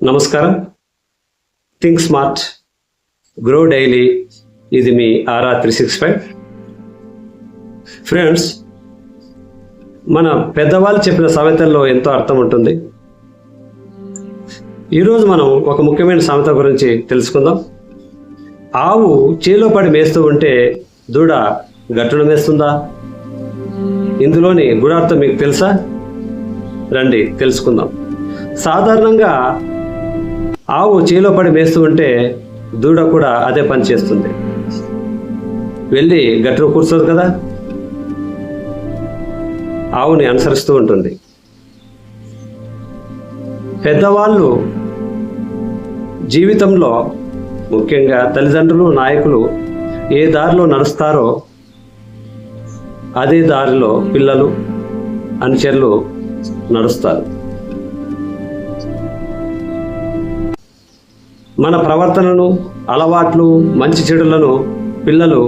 నమస్కారం. Think smart grow daily, ఇది మీ RR365. Friends, మన పెద్దవాళ్ళు చెప్పిన సామెతల్లో ఎంతో అర్థం ఉంటుంది. ఈరోజు మనం ఒక ముఖ్యమైన సామెత గురించి తెలుసుకుందాం. ఆవు చేలో పడి మేస్తూ ఉంటే దూడ గట్టును మేస్తుందా? ఇందులోని గుణార్థం మీకు తెలుసా? రండి తెలుసుకుందాం. సాధారణంగా ఆవు చేలో పడి మేస్తూ ఉంటే దూడ కూడా అదే పని చేస్తుంది. వెళ్ళి గట్టును కూర్చోదు కదా, ఆవుని అనుసరిస్తూ ఉంటుంది. పెద్దవాళ్ళు జీవితంలో, ముఖ్యంగా తల్లిదండ్రులు, నాయకులు ఏ దారిలో నడుస్తారో అదే దారిలో పిల్లలు, అనుచరులు నడుస్తారు. మన ప్రవర్తనను, అలవాట్లు, మంచి చెడులను పిల్లలు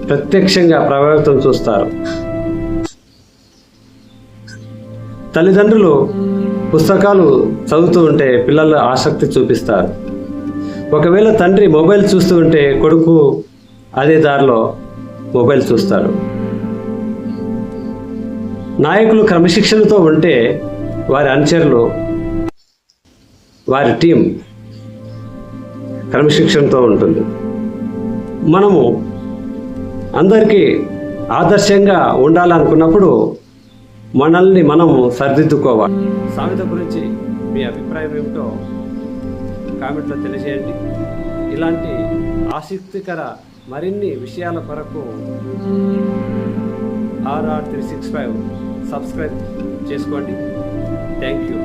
ప్రత్యక్షంగా ప్రభావితం చూస్తారు. తల్లిదండ్రులు పుస్తకాలు చదువుతూ ఉంటే పిల్లలు ఆసక్తి చూపిస్తారు. ఒకవేళ తండ్రి మొబైల్ చూస్తూ ఉంటే కొడుకు అదే దారిలో మొబైల్ చూస్తాడు. నాయకులు క్రమశిక్షణతో ఉంటే వారి అనుచరులు, వారి టీం క్రమశిక్షణతో ఉంటుంది. మనము అందరికీ ఆదర్శంగా ఉండాలనుకున్నప్పుడు మనల్ని మనము సరిదిద్దుకోవాలి. సామెత గురించి మీ అభిప్రాయం ఏమిటో కామెంట్లో తెలియజేయండి. ఇలాంటి ఆసక్తికర మరిన్ని విషయాల కొరకు RR365 సబ్స్క్రైబ్ చేసుకోండి. Thank you.